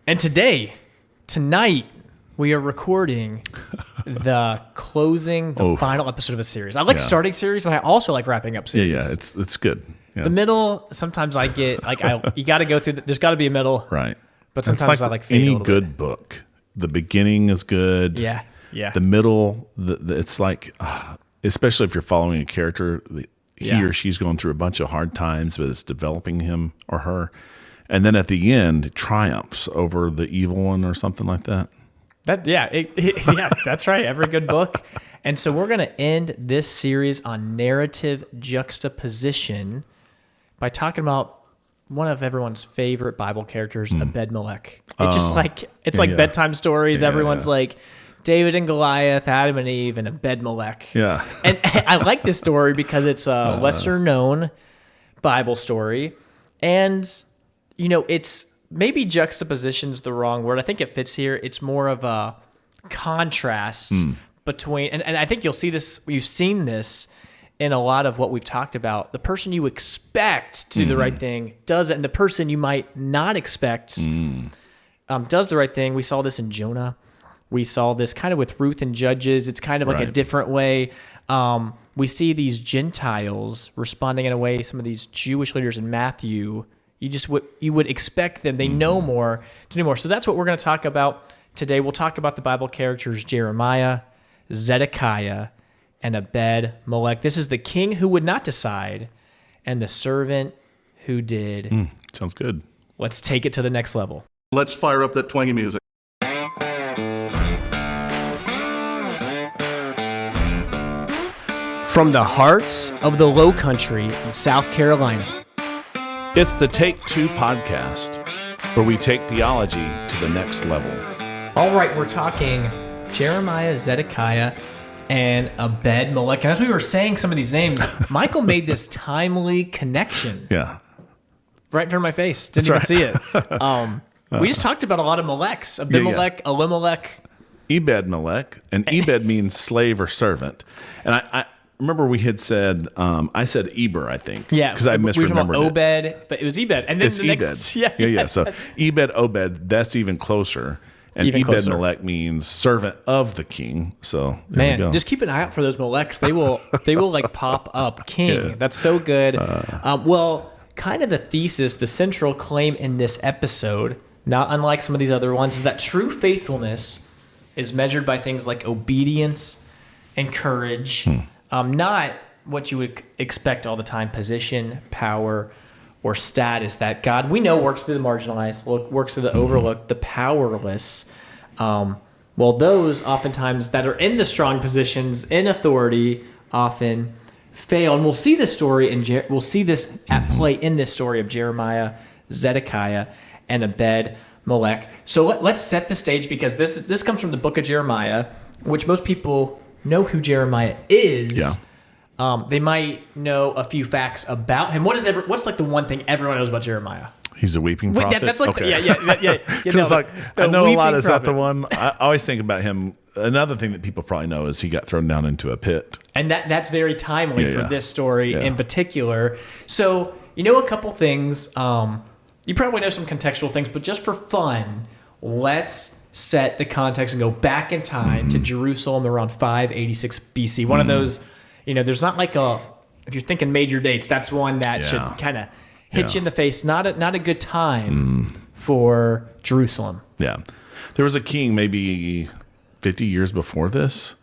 And tonight, we are recording the final episode of a series. I like starting series, and I also like wrapping up series. Yeah, it's good. Yeah. The middle, sometimes I get you got to go through. There's got to be a middle, right? But sometimes I like fade any a little good bit. book. The beginning is good. Yeah. The middle, it's like, especially if you're following a character, he or she's going through a bunch of hard times, but it's developing him or her. And then at the end, triumphs over the evil one or something like that. That's right. Every good book. And so we're going to end this series on narrative juxtaposition by talking about one of everyone's favorite Bible characters, Ebed-Melech. It's just like bedtime stories. Everyone's like David and Goliath, Adam and Eve, and Ebed-Melech. Yeah. And I like this story because it's a lesser known Bible story. And it's maybe juxtaposition's the wrong word. I think it fits here. It's more of a contrast between, and I think you'll see this, you've seen this in a lot of what we've talked about. The person you expect to do the right thing does it, and the person you might not expect does the right thing. We saw this in Jonah. We saw this kind of with Ruth and Judges. It's kind of like a different way. We see these Gentiles responding in a way, some of these Jewish leaders in Matthew, you would expect them. They know more to do more. So that's what we're going to talk about today. We'll talk about the Bible characters Jeremiah, Zedekiah, and Ebed-Melech. This is the king who would not decide and the servant who did. Sounds good. Let's take it to the next level. Let's fire up that twangy music. From the hearts of the Low Country in South Carolina, it's the Take Two podcast, where we take theology to the next level. All right, we're talking Jeremiah, Zedekiah, and Ebed-Melech. And as we were saying some of these names, Michael made this timely connection. Yeah. Right in front of my face. Didn't even see it. We just talked about a lot of Melechs. Abimelech, Elimelech. Ebed-Melech. And Ebed means slave or servant. And I remember we had said, I said Eber, I think. Yeah. Because I misremembered it. Obed, but it was Ebed. And then it's the Ebed. next. Yeah. So Ebed-Obed, that's even closer. And Ebed-Melech means servant of the king. So man, just keep an eye out for those Melechs. They will like pop up. King. Yeah. That's so good. Well, kind of the thesis, the central claim in this episode, not unlike some of these other ones, is that true faithfulness is measured by things like obedience and courage. Not what you would expect all the time, position, power, or status. That God, we know, works through the marginalized, works through the overlooked, the powerless. Well, those oftentimes that are in the strong positions, in authority, often fail. And we'll see this story, we'll see this at play in this story of Jeremiah, Zedekiah, and Ebed-Melech. So let's set the stage, because this comes from the book of Jeremiah, which most people know who Jeremiah is. Yeah. They might know a few facts about him. What's like the one thing everyone knows about Jeremiah? He's a weeping prophet. That's like okay. Yeah. Because I know a lot. Is that the one? I always think about him. Another thing that people probably know is he got thrown down into a pit, and that's very timely for this story in particular. So a couple things. You probably know some contextual things, but just for fun, let's set the context and go back in time to Jerusalem around 586 BC. One of those, there's not like if you're thinking major dates, that's one that should kind of hit you in the face. Not a good time for Jerusalem. Yeah. There was a king maybe 50 years before this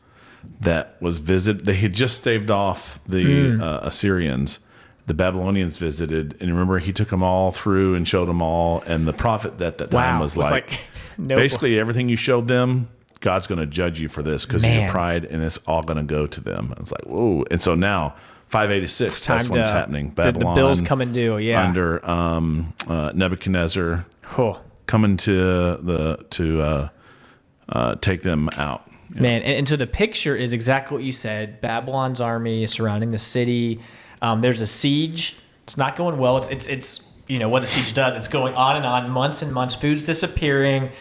that was visited. They had just staved off the Assyrians. The Babylonians visited, and remember, he took them all through and showed them all. And the prophet at that time was like basically everything you showed them, God's going to judge you for this because of your pride, and it's all going to go to them. It's like, whoa. And so now, 586, that's what's happening. Babylon, the bills coming due, under Nebuchadnezzar coming to take them out. Man, and so the picture is exactly what you said. Babylon's army is surrounding the city. There's a siege. It's not going well. It's what a siege does. It's going on and on, months and months. Food's disappearing.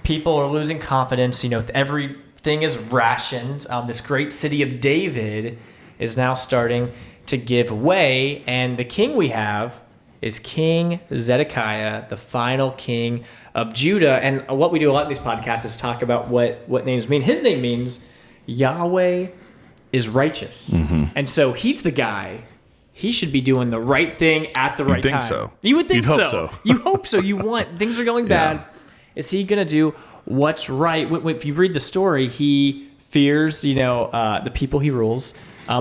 People are losing confidence. Everything is rationed. This great city of David is now starting to give way, and the king we have is King Zedekiah, the final king of Judah. And what we do a lot in these podcasts is talk about what names mean. His name means Yahweh is righteous. And so he's the guy. He should be doing the right thing at the right time. So. You would think You'd so. hope so. You hope so. You want, things are going bad. Is he going to do what's right? If you read the story, he fears, the people he rules.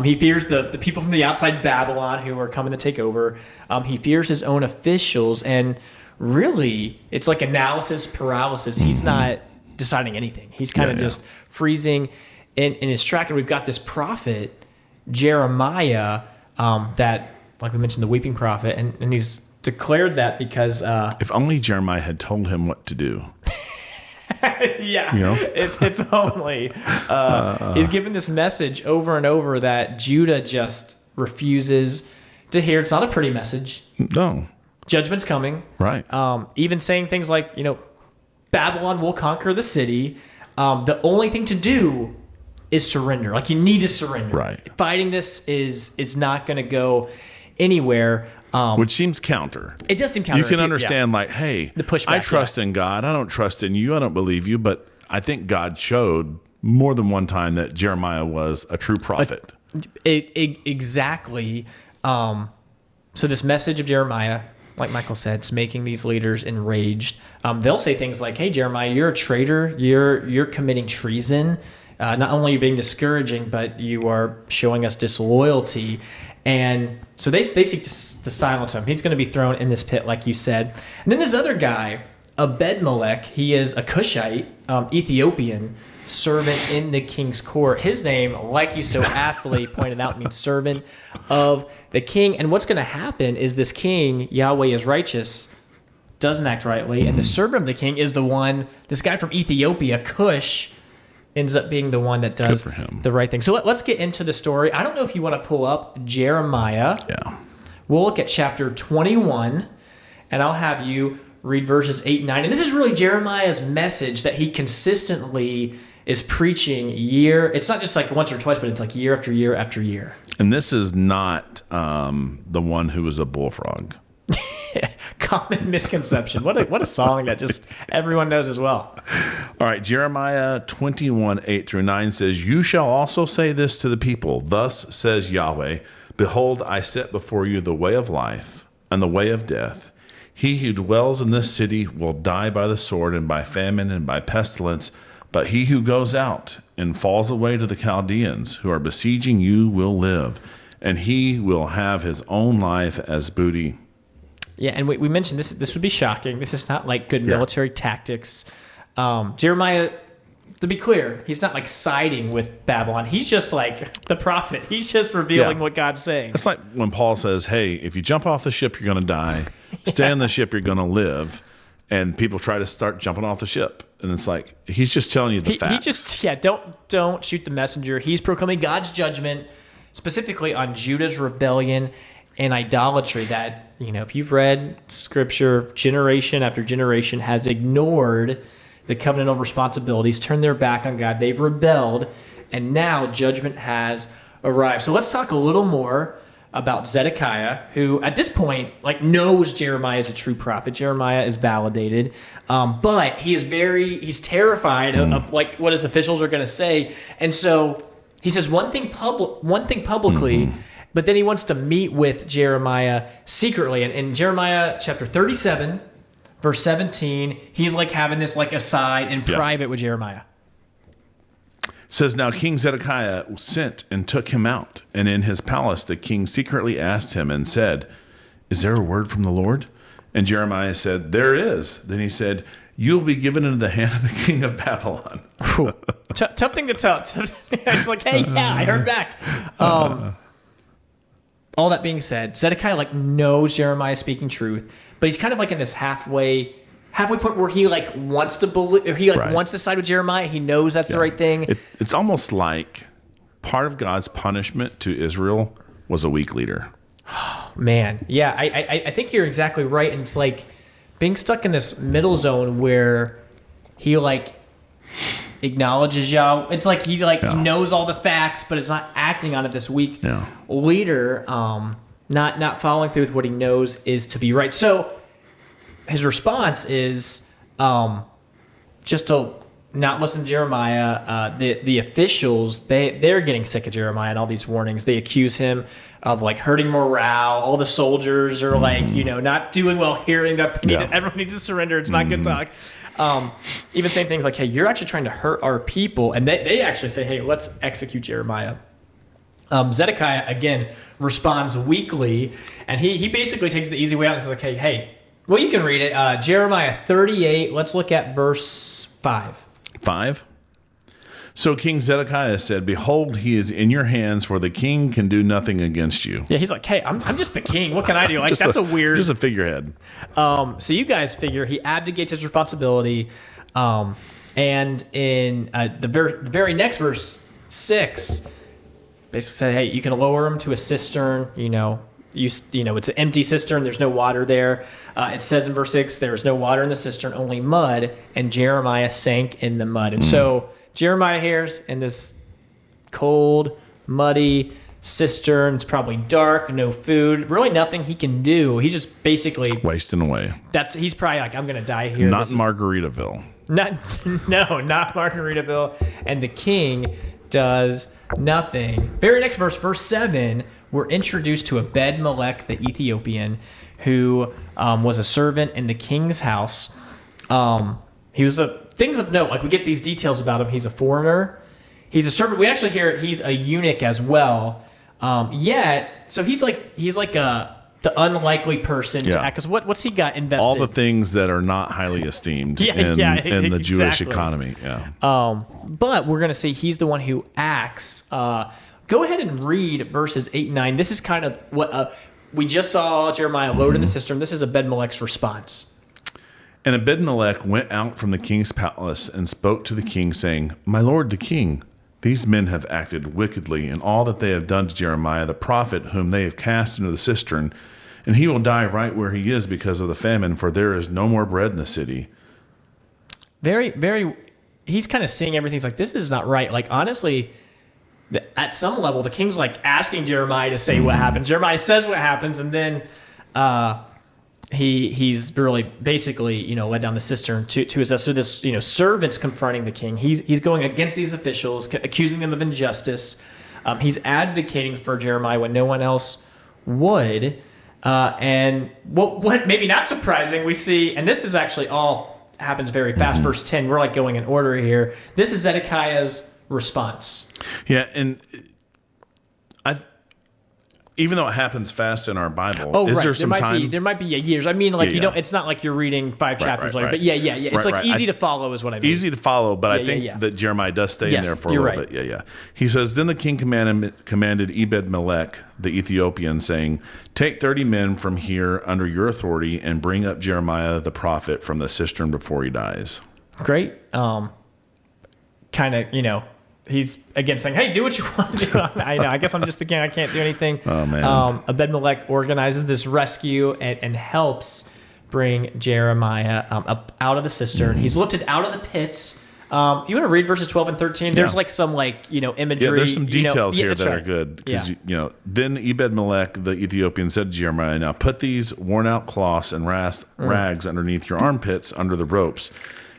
He fears the people from the outside Babylon who are coming to take over. He fears his own officials. And really, it's like analysis paralysis. He's not deciding anything. He's kind of just freezing in his track. And we've got this prophet, Jeremiah, that, like we mentioned, the weeping prophet. And he's declared that because... if only Jeremiah had told him what to do. If only. He's given this message over and over that Judah just refuses to hear. It's not a pretty message. No. Judgment's coming. Right. Even saying things like, Babylon will conquer the city. The only thing to do is surrender. Like, you need to surrender. Right. Fighting this is not going to go anywhere. Which seems counter. It does seem counter. You can understand, hey, the pushback, I trust in God. I don't trust in you. I don't believe you. But I think God showed more than one time that Jeremiah was a true prophet. Exactly. So this message of Jeremiah, like Michael said, it's making these leaders enraged. They'll say things like, "Hey, Jeremiah, you're a traitor. You're committing treason. Not only are you being discouraging, but you are showing us disloyalty." And so they seek to silence him. He's going to be thrown in this pit, like you said. And then this other guy, Ebed-Melech, he is a Cushite, Ethiopian, servant in the king's court. His name, like you so aptly pointed out, means servant of the king. And what's going to happen is this king, Yahweh is righteous, doesn't act rightly. And the servant of the king is the one, this guy from Ethiopia, Cush, ends up being the one that does the right thing. So let's get into the story. I don't know if you want to pull up Jeremiah. Yeah. We'll look at chapter 21, and I'll have you read verses 8 and 9. And this is really Jeremiah's message that he consistently is preaching it's not just like once or twice, but it's like year after year after year. And this is not the one who was a bullfrog. Common misconception. What a song that just everyone knows as well. All right, Jeremiah 21, 8 through 9 says, "You shall also say this to the people. Thus says Yahweh, Behold, I set before you the way of life and the way of death. He who dwells in this city will die by the sword and by famine and by pestilence. But he who goes out and falls away to the Chaldeans who are besieging you will live, and he will have his own life as booty." Yeah, and we mentioned this would be shocking. This is not like good military tactics. Jeremiah, to be clear, he's not like siding with Babylon. He's just like the prophet. He's just revealing what God's saying. It's like when Paul says, hey, if you jump off the ship, you're going to die. Stay on the ship, you're going to live. And people try to start jumping off the ship. And it's like, he's just telling you the facts. He just, don't shoot the messenger. He's proclaiming God's judgment, specifically on Judah's rebellion and idolatry that, if you've read scripture, generation after generation has ignored the covenantal responsibilities, turned their back on God. They've rebelled, and now judgment has arrived. So let's talk a little more about Zedekiah, who at this point knows Jeremiah is a true prophet. Jeremiah is validated, but he's terrified of what his officials are going to say, and so he says one thing publicly. But then he wants to meet with Jeremiah secretly. And in Jeremiah chapter 37, verse 17, he's having this aside in private with Jeremiah. It says, "Now King Zedekiah sent and took him out. And in his palace the king secretly asked him and said, 'Is there a word from the Lord?' And Jeremiah said, 'There is.' Then he said, 'You'll be given into the hand of the king of Babylon.'" Tough thing to tell. It's like, hey, I heard back. All that being said, Zedekiah knows Jeremiah is speaking truth, but he's kind of in this halfway point where he wants to believe, or he wants to side with Jeremiah. He knows that's the right thing. It's almost like part of God's punishment to Israel was a weak leader. Man, yeah, I think you're exactly right, and it's like being stuck in this middle zone where he acknowledges Yahweh. It's he knows all the facts, but is not acting on it. This weak leader. not following through with what he knows is to be right. So his response is just to not listen to Jeremiah. The officials, they're getting sick of Jeremiah and all these warnings. They accuse him of like hurting morale. All the soldiers are like, not doing well, hearing that everyone needs to surrender. It's not good talk. Even saying things like, hey, you're actually trying to hurt our people. And they actually say, hey, let's execute Jeremiah. Zedekiah, again, responds weakly. And he basically takes the easy way out and says, like, hey, well, you can read it. Jeremiah 38. Let's look at verse 5. 5. So King Zedekiah said, behold, he is in your hands, for the king can do nothing against you. Yeah, he's like, hey, I'm just the king. What can I do? Like, that's a weird... Just a figurehead. So you guys figure he abdicates his responsibility. And in the very next verse, 6, basically said, hey, you can lower him to a cistern, it's an empty cistern. There's no water there. It says in verse 6, there was no water in the cistern, only mud, and Jeremiah sank in the mud. And so Jeremiah hears in this cold, muddy cistern. It's probably dark, no food, really nothing he can do. He's just basically wasting away. He's probably like, I'm going to die here. Not Margaritaville. Not Margaritaville. And the king does nothing. Very next verse, verse 7, we're introduced to Ebed-Melech, the Ethiopian, who was a servant in the king's house. He was things of note. Like, we get these details about him. He's a foreigner. He's a servant. We actually hear he's a eunuch as well. So he's like the unlikely person to act. Because what's he got invested? All the things that are not highly esteemed in the Jewish economy. Yeah. But we're going to see he's the one who acts. Go ahead and read verses 8 and 9. This is kind of what we just saw Jeremiah load in the cistern. This is Ebed-Melech's response. And Ebed-Melech went out from the king's palace and spoke to the king, saying, my lord the king, these men have acted wickedly in all that they have done to Jeremiah the prophet, whom they have cast into the cistern, and he will die right where he is because of the famine, for there is no more bread in the city. Very, very, he's kind of seeing everything. He's like, this is not right. Like, honestly, at some level, the king's like asking Jeremiah to say what happened. Jeremiah says what happens, and then he's really basically led down the cistern to his death. So this servant's confronting the king. He's going against these officials, accusing them of injustice. He's advocating for Jeremiah when no one else would. And what maybe not surprising, we see, and this is actually all happens very fast. Verse 10. We're like going in order here. This is Zedekiah's response. Yeah, and even though it happens fast in our Bible, there some time? There might be years. I mean, like don't. It's not like you're reading 5 chapters later. But yeah. It's easy to follow, is what I mean. Easy to follow, but I think that Jeremiah does stay in there for a little bit. Yeah. He says, then the king commanded Ebed-Melech the Ethiopian, saying, take 30 men from here under your authority and bring up Jeremiah the prophet from the cistern before he dies. Great. Kind of, he's again saying, hey, do what you want to do. I know. I guess I'm just the king. I can't do anything. Oh, man. Ebed-Melech organizes this rescue and helps bring Jeremiah up out of the cistern. He's lifted out of the pits. You want to read verses 12 and 13? There's some imagery. Yeah, there's some details here that are good. Because, then Ebed-Melech, the Ethiopian, said to Jeremiah, now put these worn out cloths and rags underneath your armpits under the ropes.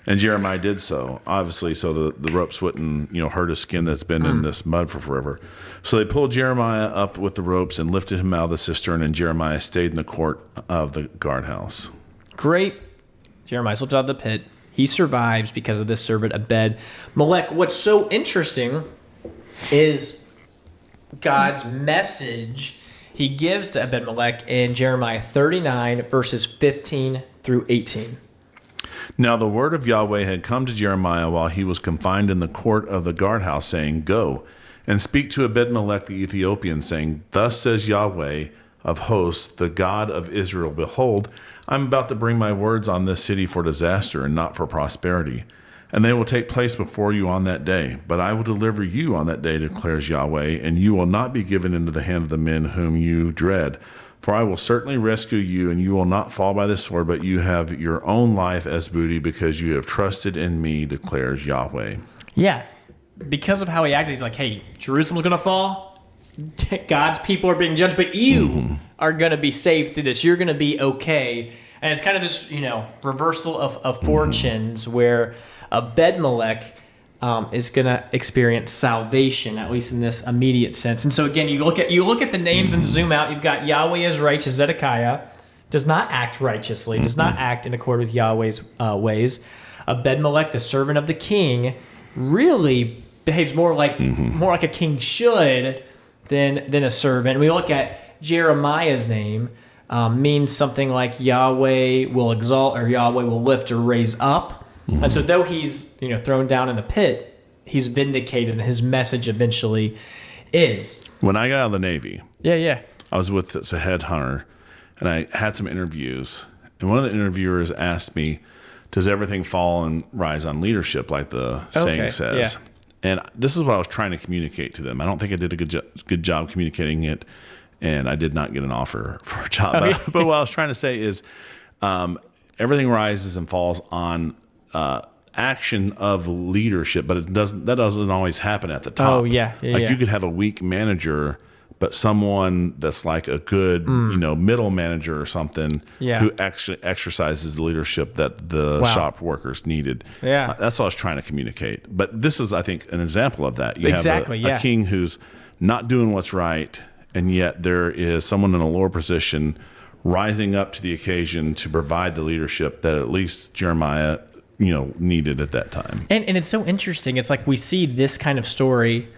And Jeremiah did so, obviously, so the ropes wouldn't, hurt his skin that's been in this mud for forever. So they pulled Jeremiah up with the ropes and lifted him out of the cistern, and Jeremiah stayed in the court of the guardhouse. Great. Jeremiah's lifted out of the pit. He survives because of this servant, Ebed-Melech. What's so interesting is God's message he gives to Ebed-Melech in Jeremiah 39, verses 15 through 18. Now the word of Yahweh had come to Jeremiah while he was confined in the court of the guardhouse, saying, go and speak to Ebed-Melech the Ethiopian, saying, thus says Yahweh of hosts, the God of Israel, behold, I am about to bring my words on this city for disaster and not for prosperity. And they will take place before you on that day. But I will deliver you on that day, declares Yahweh, and you will not be given into the hand of the men whom you dread. For I will certainly rescue you, and you will not fall by the sword, but you have your own life as booty, because you have trusted in me, declares Yahweh. Yeah, because of how he acted, he's like, hey, Jerusalem's going to fall. God's people are being judged, but you are going to be saved through this. You're going to be okay. And it's kind of this, reversal of fortunes where Ebed-Melech is going to experience salvation, at least in this immediate sense. And so again, you look at the names and zoom out. You've got Yahweh is righteous. Zedekiah does not act righteously, does not act in accord with Yahweh's ways. Ebed-Melech, the servant of the king, really behaves more like a king should than a servant. We look at Jeremiah's name, means something like Yahweh will exalt or Yahweh will lift or raise up. And so though he's thrown down in a pit, he's vindicated, and his message eventually is. When I got out of the Navy, I was with a headhunter, and I had some interviews. And one of the interviewers asked me, does everything fall and rise on leadership, like the saying says? Yeah. And this is what I was trying to communicate to them. I don't think I did a good job communicating it, and I did not get an offer for a job. But what I was trying to say is everything rises and falls on action of leadership, but that doesn't always happen at the top. You could have a weak manager, but someone that's like a good, middle manager or something who actually exercises the leadership that the shop workers needed. That's what I was trying to communicate. But this is, I think, an example of that. You have a king who's not doing what's right, and yet there is someone in a lower position rising up to the occasion to provide the leadership that at least Jeremiah, needed at that time. And it's so interesting. It's like we see this kind of story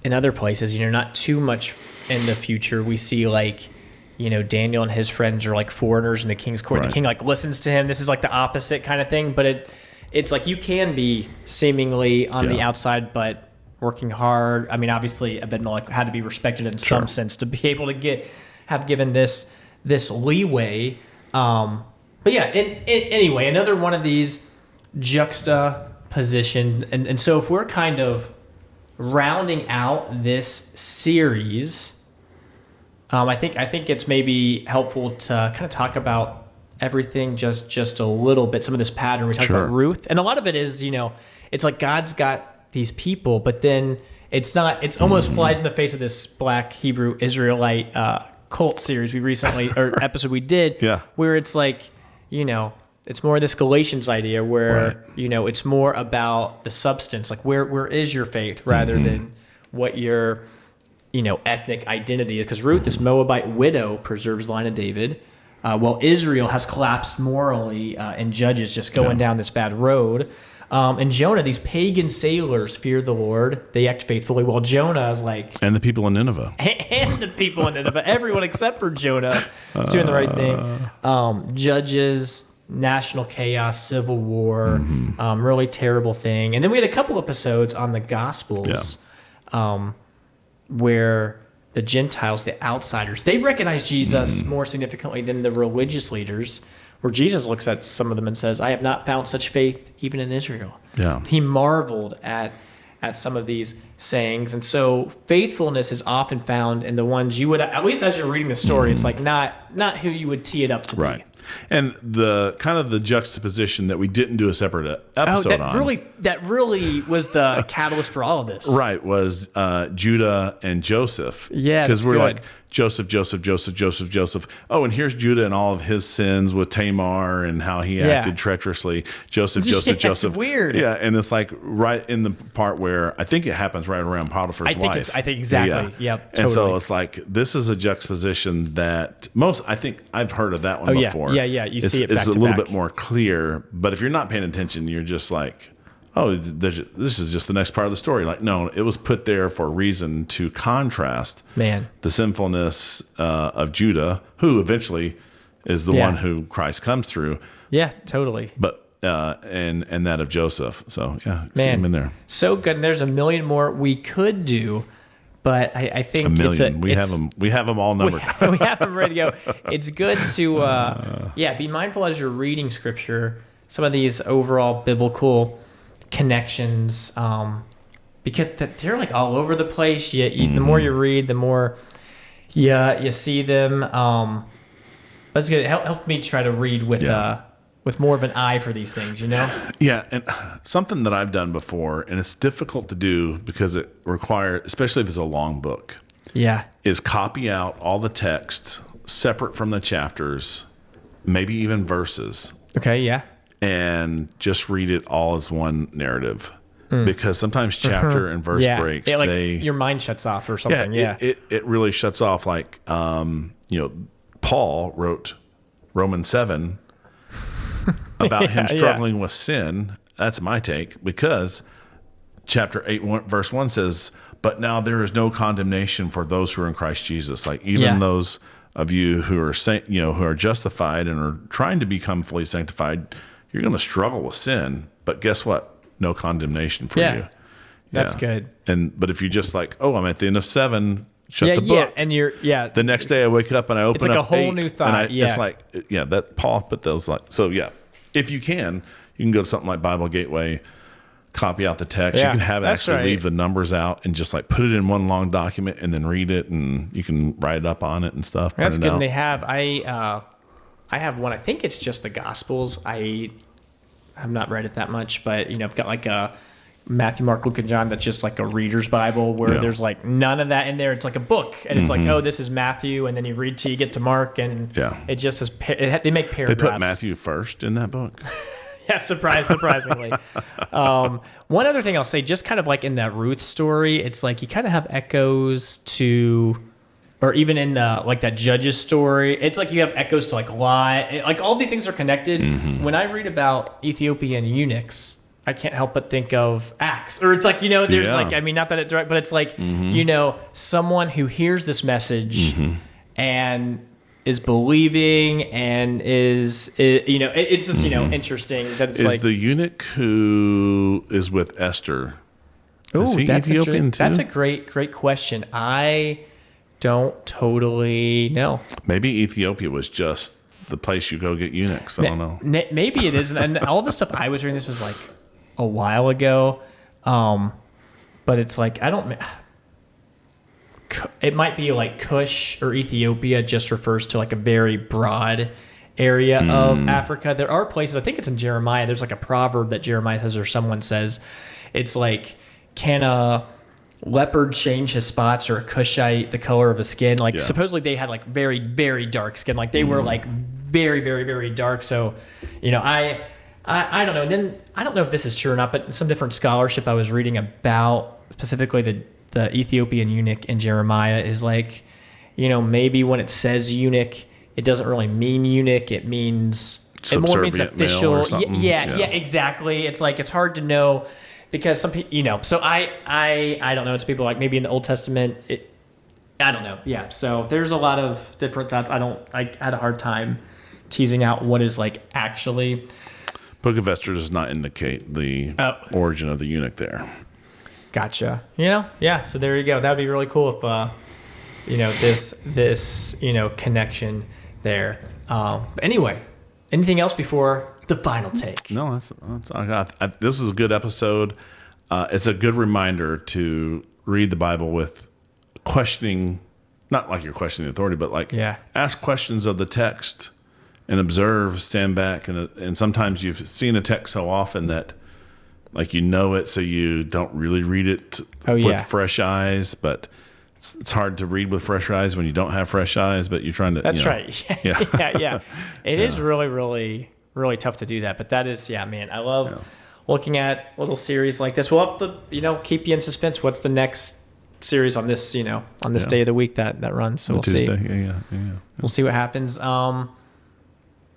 in other places, not too much in the future. We see like, Daniel and his friends are like foreigners in the king's court. Right. The king like listens to him. This is like the opposite kind of thing. But it's like you can be seemingly on the outside, but working hard. I mean, obviously Ebed-Melech had to be respected in some sense to be able to have given this leeway. But yeah, anyway, another one of these juxtaposition. And so if we're kind of rounding out this series, I think it's maybe helpful to kind of talk about everything just a little bit. Some of this pattern we talked about Ruth, and a lot of it is it's like God's got these people, but then it's almost flies in the face of this Black Hebrew Israelite cult series we recently or episode we did, where it's like it's more this Galatians idea where, it's more about the substance, like where is your faith rather than what your, ethnic identity is. Because Ruth, this Moabite widow, preserves the line of David, while Israel has collapsed morally and Judges just going down this bad road. And Jonah, these pagan sailors fear the Lord. They act faithfully, while Jonah is like... And the people in Nineveh. And the people in Nineveh. Everyone except for Jonah is doing the right thing. Judges... national chaos, civil war, really terrible thing. And then we had a couple episodes on the Gospels where the Gentiles, the outsiders, they recognize Jesus more significantly than the religious leaders, where Jesus looks at some of them and says, I have not found such faith even in Israel. He marveled at some of these sayings. And so faithfulness is often found in the ones you would, at least as you're reading the story, it's like not who you would tee it up to be. And the kind of the juxtaposition that we didn't do a separate episode on. That really was the catalyst for all of this. Right, was Judah and Joseph. Yeah, because we're like Joseph. Oh, and here's Judah and all of his sins with Tamar and how he acted treacherously. Joseph. It's weird. Yeah, and it's like right in the part where I think it happens right around Potiphar's wife. I think exactly. Yep. Totally. And so it's like this is a juxtaposition that I think I've heard of that one before. Yeah. You see it back it's a little bit more clear, but if you're not paying attention, you're just like, oh, this is just the next part of the story. Like, no, it was put there for a reason to contrast the sinfulness of Judah, who eventually is the one who Christ comes through. Yeah, totally. But and that of Joseph. So see him in there. So good. And there's a million more we could do. But I think a million. We have them all numbered. We have them ready to go. It's good to be mindful as you're reading scripture, some of these overall biblical connections, because they're like all over the place. The more you read, the more you see them. That's good. It helped me try to read with more of an eye for these things, Yeah, and something that I've done before, and it's difficult to do because it requires, especially if it's a long book, Yeah. is copy out all the text separate from the chapters, maybe even verses, Okay. Yeah. and just read it all as one narrative. Because sometimes chapter and verse breaks, Yeah, like your mind shuts off or something. Yeah. it really shuts off. Like, Paul wrote Romans 7 about him struggling with sin. That's my take, because chapter 8, verse 1 says, "But now there is no condemnation for those who are in Christ Jesus." Like, even those of you who are who are justified and are trying to become fully sanctified, you're going to struggle with sin. But guess what? No condemnation for you. That's good. But if you're just like, oh, I'm at the end of 7, shut the book. Yeah, and you're The next day I wake up and I open it's like up a whole 8, new thought. It's like, that Paul put those like, so if you can go to something like Bible Gateway, copy out the text. You can have it actually leave the numbers out and just like put it in one long document and then read it, and you can write it up on it and stuff. That's good. And they have, I have one, I think it's just the Gospels. I have not read it that much, but I've got like a Matthew, Mark, Luke, and John that's just like a reader's Bible where there's like none of that in there. It's like a book, and it's like, oh, this is Matthew, and then you read till you get to Mark, and it just is. They make paragraphs. They put Matthew first in that book. Yeah, surprisingly. One other thing I'll say, just kind of like in that Ruth story, it's like you kind of have echoes to, or even in the like that Judges story, it's like you have echoes to like Lot. Like all these things are connected. When I read about Ethiopian eunuchs, I can't help but think of Acts, or it's like there's like, I mean, not that it direct, but it's like someone who hears this message and is believing and it's just interesting that it's is the eunuch who is with Esther. Oh, that's Ethiopian too? That's a great question. I don't totally know. Maybe Ethiopia was just the place you go get eunuchs. I don't know. Maybe it is. And all the stuff I was reading, this was like a while ago. But it's like, it might be like Cush or Ethiopia just refers to like a very broad area of Africa. There are places, I think it's in Jeremiah, there's like a proverb that Jeremiah says, or someone says, it's like, can a leopard change his spots, or a Cushite the color of his skin? Like supposedly they had like very, very dark skin. Like they were like very, very, very dark. So, I don't know. And then I don't know if this is true or not, but some different scholarship I was reading about specifically the Ethiopian eunuch in Jeremiah is like, maybe when it says eunuch, it doesn't really mean eunuch. It means, it more means official. Yeah, exactly. It's like, it's hard to know because some people, so I don't know. It's people like maybe in the Old Testament, I don't know. Yeah. So there's a lot of different thoughts. I had a hard time teasing out what is like actually. Book of Esther does not indicate the origin of the eunuch there. Gotcha. Yeah. So there you go. That would be really cool if, this connection there. But anyway, anything else before the final take? No, that's I got. This is a good episode. It's a good reminder to read the Bible with questioning, not like you're questioning authority, but like ask questions of the text and observe, stand back, and sometimes you've seen a text so often that like it, so you don't really read it with fresh eyes. But it's hard to read with fresh eyes when you don't have fresh eyes. But you're trying to. That's right. Yeah. It is really, really, really tough to do that. But that is, man. I love looking at little series like this. We'll have to, keep you in suspense. What's the next series on this, on this day of the week that runs? So we'll Tuesday. See. Yeah. We'll see what happens.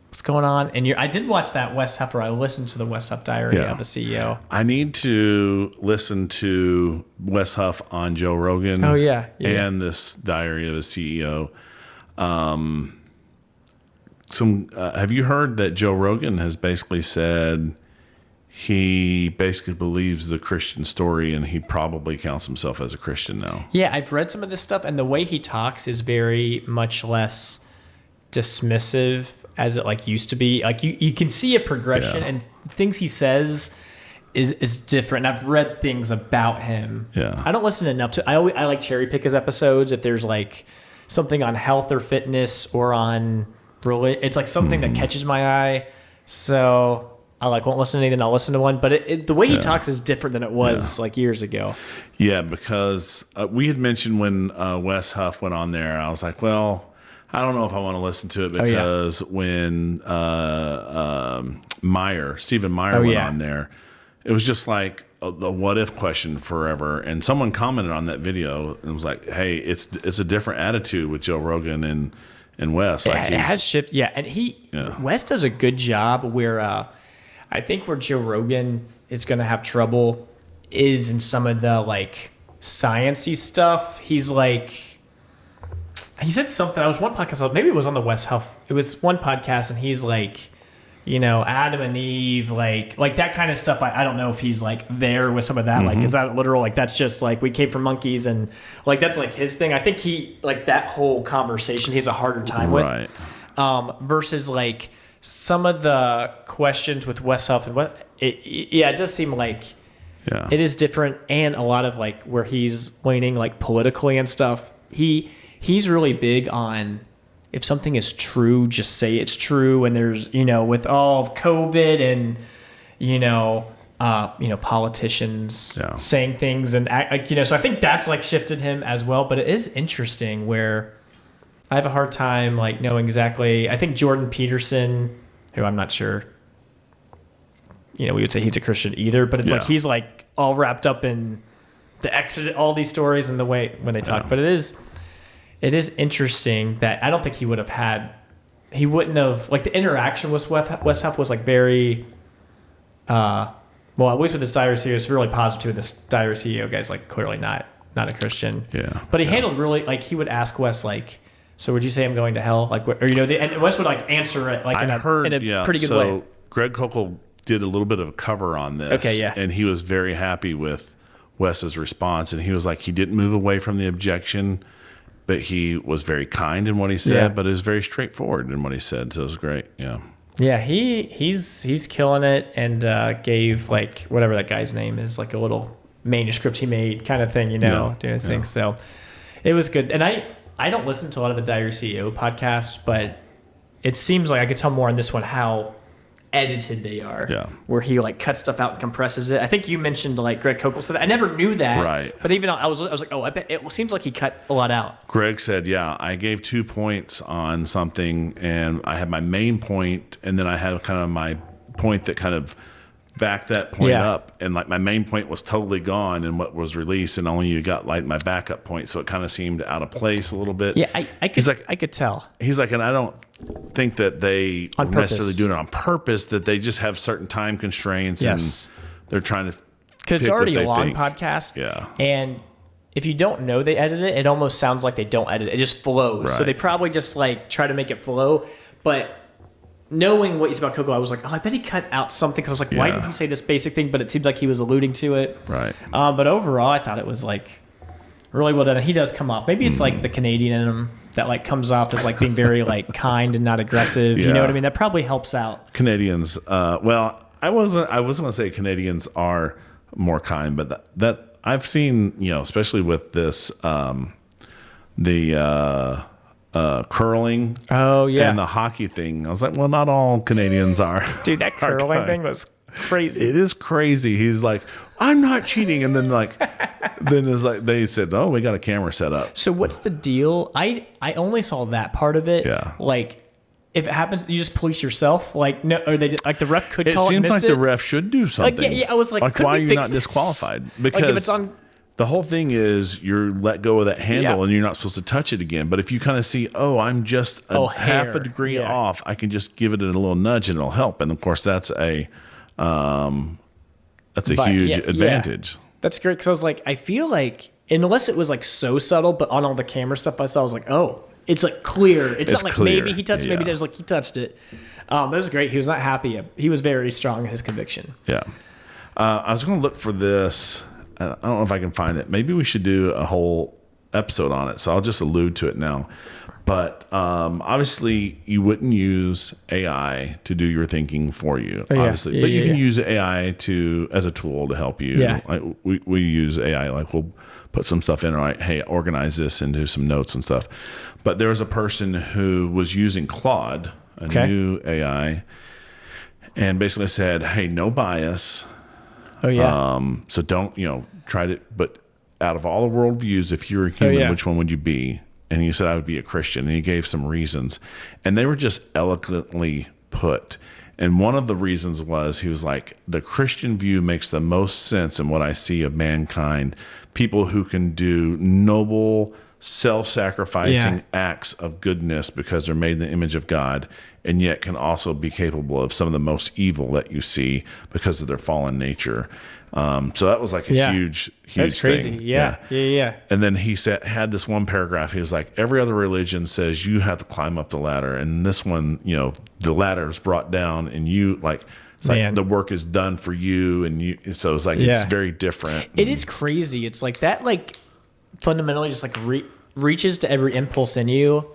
What's going on? And I did watch that Wes Huff, I listened to the Wes Huff Diary of a CEO. I need to listen to Wes Huff on Joe Rogan. Oh, yeah. And this Diary of a CEO. Have you heard that Joe Rogan has basically said he basically believes the Christian story and he probably counts himself as a Christian now? Yeah, I've read some of this stuff, and the way he talks is very much less dismissive as it like used to be. Like you can see a progression, and things he says is different. And I've read things about him. Yeah. I don't listen enough to. I like cherry pick his episodes. If there's like something on health or fitness or on it's like something that catches my eye. So won't listen to anything. I'll listen to one. But the way he talks is different than it was like years ago. Yeah, because we had mentioned when Wes Huff went on there, I was like, well, I don't know if I want to listen to it because when Stephen Meyer went on there, it was just like the what if question forever. And someone commented on that video and was like, hey, it's a different attitude with Joe Rogan and Wes. Like it has shifted. Yeah. And Wes does a good job where I think where Joe Rogan is going to have trouble is in some of the like sciencey stuff. He's like, he said something. I was one podcast, maybe it was on the Wes Huff. It was one podcast, and he's like, Adam and Eve, like that kind of stuff. I don't know if he's like there with some of that. Like, is that literal? Like, that's just like we came from monkeys, and like that's like his thing. I think he like that whole conversation. He has a harder time with, versus like some of the questions with Wes Huff and it does seem like it is different, and a lot of like where he's leaning like politically and stuff. He's really big on, if something is true, just say it's true. And there's, with all of COVID and, politicians saying things and so I think that's like shifted him as well. But it is interesting where I have a hard time like knowing exactly. I think Jordan Peterson, who I'm not sure, we would say he's a Christian either, but it's like he's like all wrapped up in the Exodus, all these stories and the way when they talk. But it is interesting that I don't think he wouldn't have, like the interaction with Wes Huff was like very, at least with this Diary CEO, it's really positive. This Diary CEO guy's like clearly not a Christian. Yeah. But he handled really, like he would ask Wes like, so would you say I'm going to hell? Like, and Wes would like answer it like in a pretty good way. Greg Kokel did a little bit of a cover on this. Okay, yeah. And he was very happy with Wes's response. And he was like, he didn't move away from the objection, but he was very kind in what he said, but is very straightforward in what he said. So it was great. Yeah. Yeah. He's killing it, and gave like whatever that guy's name is, like a little manuscript he made kind of thing, doing his thing. So it was good. And I don't listen to a lot of the Diary CEO podcasts, but it seems like I could tell more on this one how edited they are. Yeah. Where he like cuts stuff out and compresses it. I think you mentioned like Greg Kokel said that. I never knew that. Right. But even I was like, I bet it seems like he cut a lot out. Greg said, I gave 2 points on something, and I had my main point, and then I had kind of my point that kind of backed that point up, and like my main point was totally gone in what was released, and only you got like my backup point, so it kind of seemed out of place a little bit. Yeah, I could tell. He's like, and I don't think that they are necessarily doing it on purpose, that they just have certain time constraints and they're trying to, because it's already a long podcast. Yeah. And if you don't know they edit it, it almost sounds like they don't edit it. It just flows. Right. So they probably just like try to make it flow. But knowing what you said about Coco, I was like, I bet he cut out something, because I was like, why didn't he say this basic thing? But it seems like he was alluding to it. Right. But overall, I thought it was like really well done. And he does come off. Maybe it's like the Canadian in him that like comes off as like being very like kind and not aggressive. You know what I mean? That probably helps out. Canadians. Well, I wasn't going to say Canadians are more kind, but that I've seen, especially with this, curling. Oh yeah. And the hockey thing. I was like, well, not all Canadians are. Dude, that curling thing was crazy. It is crazy. He's like, I'm not cheating. And then it's like they said, oh, we got a camera set up. So what's the deal? I only saw that part of it. Yeah. Like, if it happens, you just police yourself. Like, no, or they like the ref could call it. It seems like the ref should do something. Like, yeah. I was like, why are you not disqualified? Because like if it's on. The whole thing is you're let go of that handle and you're not supposed to touch it again. But if you kind of see, I'm just half a degree off, I can just give it a little nudge and it'll help. And of course, that's a huge advantage. Yeah. That's great, because I was like, I feel like unless it was like so subtle, but on all the camera stuff I saw, I was like, it's like clear. It's not like clear. Maybe he touched it, maybe it was like he touched it. It was great. He was not happy. He was very strong in his conviction. Yeah. I was going to look for this. I don't know if I can find it. Maybe we should do a whole episode on it. So I'll just allude to it now. But obviously, you wouldn't use AI to do your thinking for you, obviously. But you can use AI as a tool to help you. Yeah. Like we use AI. Like we'll put some stuff in, like, hey, organize this into some notes and stuff. But there was a person who was using Claude, a new AI, and basically said, hey, no bias. Oh yeah. So don't, try to, but out of all the worldviews, if you're a human, which one would you be? And he said, I would be a Christian. And he gave some reasons. And they were just eloquently put. And one of the reasons was, he was like, the Christian view makes the most sense in what I see of mankind. People who can do noble, self-sacrificing acts of goodness because they're made in the image of God, and yet can also be capable of some of the most evil that you see because of their fallen nature. So that was like a huge That's crazy. thing. Yeah. And then he had this one paragraph. He was like, every other religion says you have to climb up the ladder, and this one, the ladder is brought down, and you like. It's like the work is done for you, and you. So it's like it's very different. It is crazy. It's like that. Like fundamentally, just like reaches to every impulse in you.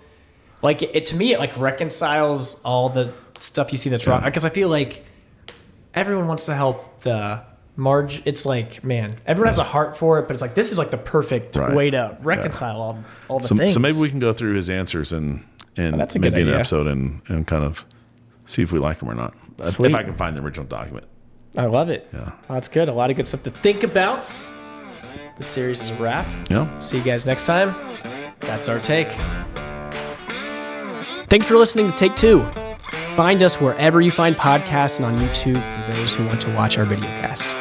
Like it to me, it like reconciles all the stuff you see that's wrong. Because I feel like everyone wants to help the margin. It's like, man, everyone has a heart for it, but it's like this is like the perfect way to reconcile all the things. So maybe we can go through his answers and that's a maybe good an idea. episode and kind of see if we like them or not. Sweet. If I can find the original document. I love it. Yeah. Well, that's good. A lot of good stuff to think about. The series is a wrap. Yeah. See you guys next time. That's our take. Thanks for listening to Take Two. Find us wherever you find podcasts and on YouTube for those who want to watch our video cast.